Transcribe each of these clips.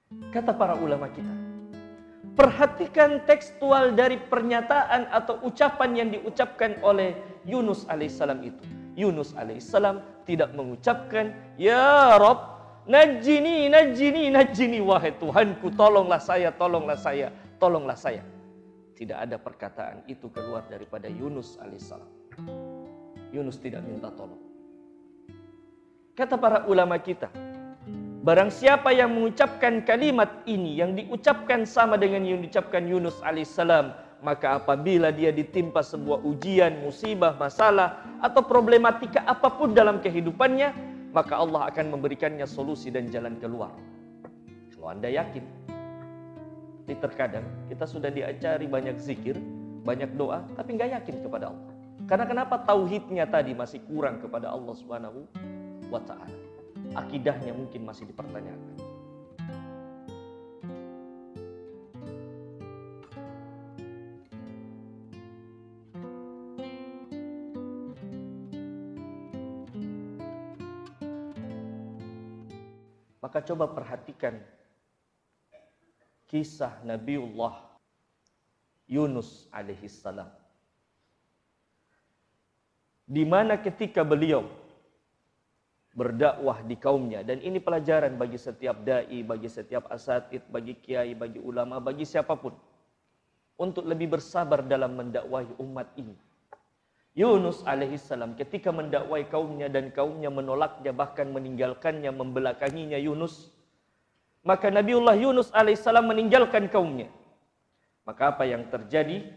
Kata para ulama kita, perhatikan tekstual dari pernyataan atau ucapan yang diucapkan oleh Yunus alaihissalam itu. Yunus alaihissalam tidak mengucapkan, "Ya Rabb, najjini, najjini, najjini, wahai Tuhanku, tolonglah saya, tolonglah saya, tolonglah saya." Tidak ada perkataan itu keluar daripada Yunus alaihissalam. Yunus tidak minta tolong. Kata para ulama kita, barang siapa yang mengucapkan kalimat ini yang diucapkan sama dengan yang diucapkan Yunus alaihissalam, maka apabila dia ditimpa sebuah ujian, musibah, masalah atau problematika apapun dalam kehidupannya, maka Allah akan memberikannya solusi dan jalan keluar. Kalau Anda yakin. Tapi terkadang kita sudah diajari banyak zikir, banyak doa, tapi nggak yakin kepada Allah. Karena kenapa? Tauhidnya tadi masih kurang kepada Allah Subhanahu wa ta'ala. Akidahnya mungkin masih dipertanyakan. Maka coba perhatikan kisah Nabiullah Yunus alaihissalam, di mana ketika beliau berdakwah di kaumnya, dan ini pelajaran bagi setiap dai, bagi setiap asatid, bagi kiai, bagi ulama, bagi siapapun, untuk lebih bersabar dalam mendakwahi umat ini. Yunus alaihissalam ketika mendakwai kaumnya dan kaumnya menolaknya, bahkan meninggalkannya, membelakanginya Yunus, maka Nabiullah Yunus alaihissalam meninggalkan kaumnya. Maka apa yang terjadi?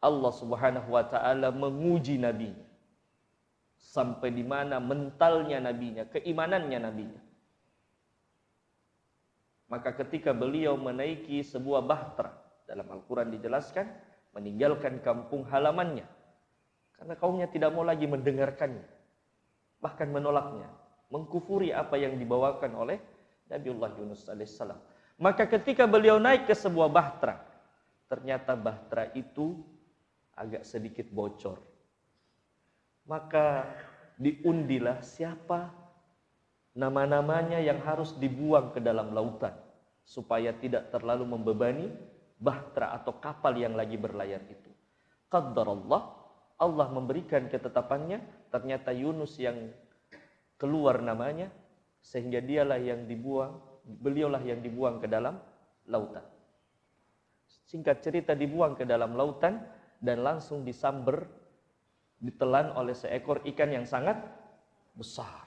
Allah Subhanahu wa ta'ala menguji nabinya. Sampai di mana mentalnya nabinya, keimanannya nabinya. Maka ketika beliau menaiki sebuah bahtera, dalam Al-Quran dijelaskan, meninggalkan kampung halamannya. Karena kaumnya tidak mau lagi mendengarkannya. Bahkan menolaknya. Mengkufuri apa yang dibawakan oleh Nabiullah Yunus alaihissalam. Maka ketika beliau naik ke sebuah bahtera, ternyata bahtera itu agak sedikit bocor. Maka diundilah siapa nama-namanya yang harus dibuang ke dalam lautan, supaya tidak terlalu membebani bahtera atau kapal yang lagi berlayar itu. Qaddarallah, Allah memberikan ketetapannya, ternyata Yunus yang keluar namanya, sehingga dialah yang dibuang, beliaulah yang dibuang ke dalam lautan. Singkat cerita, dibuang ke dalam lautan dan langsung disamber, ditelan oleh seekor ikan yang sangat besar.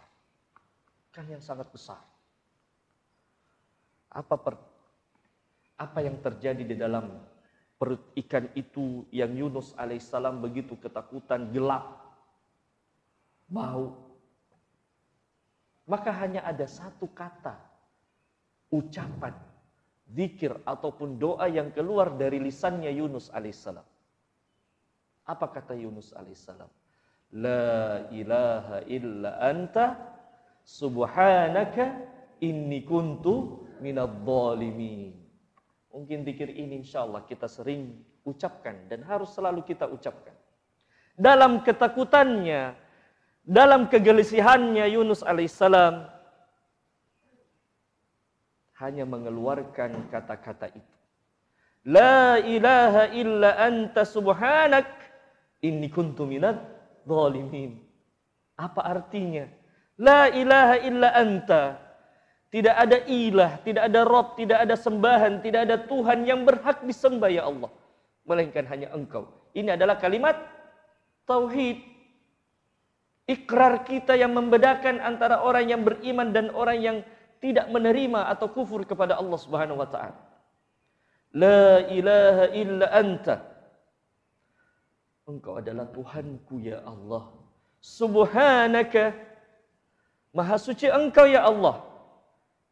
Ikan yang sangat besar. Apa yang terjadi di dalam perut ikan itu yang Yunus alaihissalam begitu ketakutan, gelap, bau. Maka hanya ada satu kata, ucapan, zikir ataupun doa yang keluar dari lisannya Yunus alaihissalam. Apa kata Yunus alaihissalam? La ilaha illa anta subhanaka inni kuntu minadh dhalimin. Mungkin zikir ini insyaallah kita sering ucapkan dan harus selalu kita ucapkan. Dalam ketakutannya, dalam kegelisihannya, Yunus alaihissalam hanya mengeluarkan kata-kata itu. La ilaha illa anta subhanak inni kuntu minadh dhalimin. Apa artinya? La ilaha illa anta. Tidak ada ilah, tidak ada Rabb, tidak ada sembahan, tidak ada Tuhan yang berhak disembah ya Allah, melainkan hanya Engkau. Ini adalah kalimat tauhid. Ikrar kita yang membedakan antara orang yang beriman dan orang yang tidak menerima atau kufur kepada Allah Subhanahu wa taala. La ilaha illa anta. Engkau adalah Tuhanku ya Allah. Subhanaka. Maha suci Engkau ya Allah.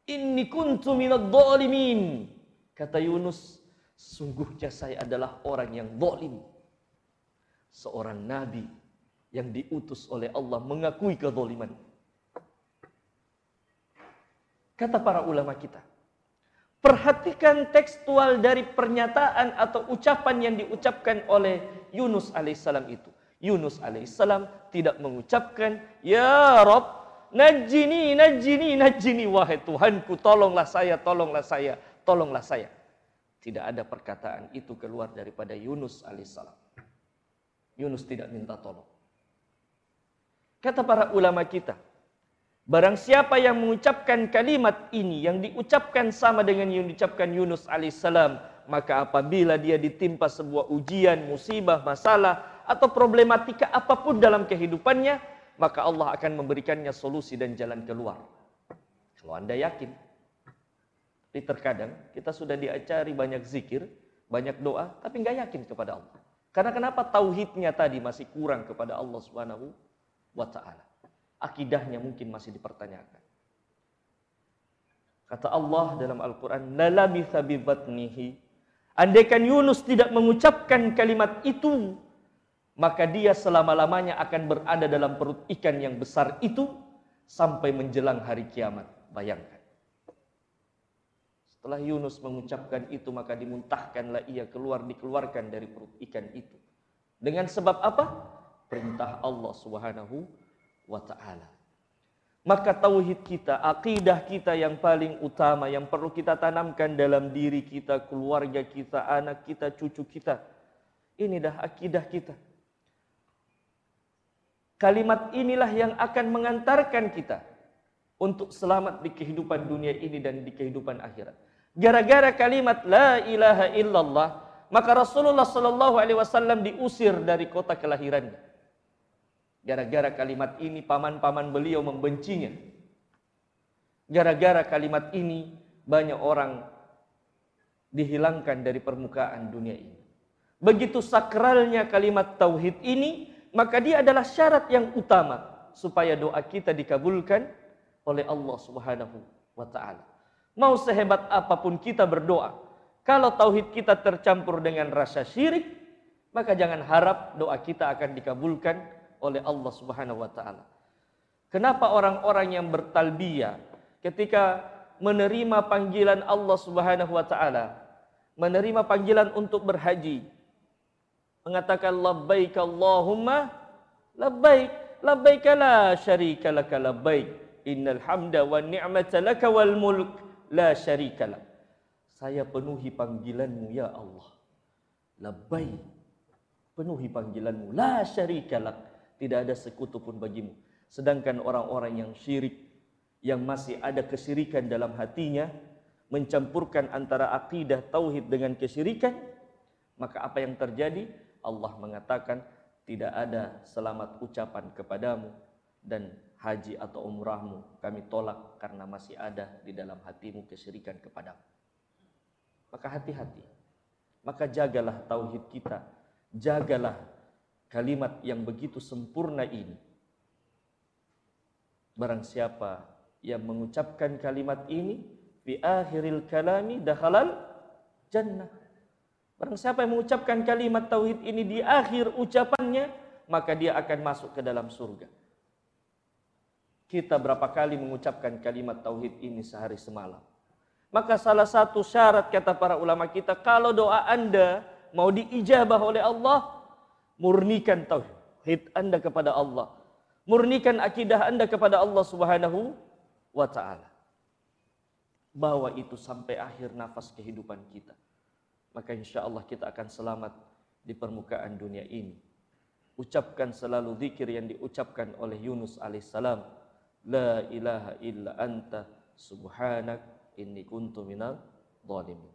Inni kuntu minadh dhalimin. Kata Yunus, sungguhnya saya adalah orang yang zalim. Seorang nabi yang diutus oleh Allah mengakui kezaliman. Kata para ulama kita, perhatikan tekstual dari pernyataan atau ucapan yang diucapkan oleh Yunus alaihissalam itu. Yunus alaihissalam tidak mengucapkan, Ya Rabb, najjini, najjini, najjini, wahai Tuhanku, tolonglah saya, tolonglah saya, tolonglah saya. Tidak ada perkataan itu keluar daripada Yunus alaihissalam. Yunus tidak minta tolong. Kata para ulama kita, barang siapa yang mengucapkan kalimat ini, yang diucapkan sama dengan yang diucapkan Yunus alaihissalam, maka apabila dia ditimpa sebuah ujian, musibah, masalah, atau problematika apapun dalam kehidupannya, maka Allah akan memberikannya solusi dan jalan keluar. Kalau Anda yakin. Tapi terkadang kita sudah diajari banyak zikir, banyak doa, tapi nggak yakin kepada Allah. Karena kenapa? Tauhidnya tadi masih kurang kepada Allah Subhanahu wa ta'ala. Akidahnya mungkin masih dipertanyakan. Kata Allah dalam Al-Quran, "Lalabitha bi batnihi." Andaikan Yunus tidak mengucapkan kalimat itu, maka dia selama-lamanya akan berada dalam perut ikan yang besar itu sampai menjelang hari kiamat. Bayangkan. Setelah Yunus mengucapkan itu, maka dimuntahkanlah ia dikeluarkan dari perut ikan itu. Dengan sebab apa? Perintah Allah Subhanahu wa ta'ala. Maka tauhid kita, akidah kita yang paling utama, yang perlu kita tanamkan dalam diri kita, keluarga kita, anak kita, cucu kita. Ini dah akidah kita. Kalimat inilah yang akan mengantarkan kita untuk selamat di kehidupan dunia ini dan di kehidupan akhirat. Gara-gara kalimat la ilaha illallah, maka Rasulullah sallallahu alaihi wasallam diusir dari kota kelahirannya. Gara-gara kalimat ini paman-paman beliau membencinya. Gara-gara kalimat ini banyak orang dihilangkan dari permukaan dunia ini. Begitu sakralnya kalimat tauhid ini, maka dia adalah syarat yang utama supaya doa kita dikabulkan oleh Allah Subhanahu wa ta'ala. Mau sehebat apapun kita berdoa, kalau tauhid kita tercampur dengan rasa syirik, maka jangan harap doa kita akan dikabulkan oleh Allah Subhanahu wa ta'ala. Kenapa orang-orang yang bertalbiyah ketika menerima panggilan Allah Subhanahu wa ta'ala, menerima panggilan untuk berhaji, mengatakan labbaik Allahumma labbaik, labbaik la syarika laka labbaik, innal hamda wan ni'mata laka wal mulk la syarika lak. Saya penuhi panggilanmu ya Allah. Labbaik, penuhi panggilanmu, la syarika lak, tidak ada sekutu pun bagimu. Sedangkan orang-orang yang syirik, yang masih ada kesyirikan dalam hatinya, mencampurkan antara akidah tauhid dengan kesyirikan, maka apa yang terjadi? Allah mengatakan tidak ada selamat ucapan kepadamu dan haji atau umrahmu kami tolak karena masih ada di dalam hatimu kesyirikan kepadamu. Maka hati-hati. Maka jagalah tauhid kita. Jagalah kalimat yang begitu sempurna ini. Barang siapa yang mengucapkan kalimat ini, fi akhiril kalami dakhalal jannah. Barang siapa yang mengucapkan kalimat tauhid ini di akhir ucapannya, maka dia akan masuk ke dalam surga. Kita berapa kali mengucapkan kalimat tauhid ini sehari semalam. Maka salah satu syarat kata para ulama kita, kalau doa Anda mau diijabah oleh Allah, murnikan tauhid Anda kepada Allah. Murnikan akidah Anda kepada Allah Subhanahu wa ta'ala. Bawa itu sampai akhir nafas kehidupan kita. Maka insya Allah kita akan selamat di permukaan dunia ini. Ucapkan selalu zikir yang diucapkan oleh Yunus alaihissalam. La ilaha illa anta subhanak inni kuntu minal zalimin.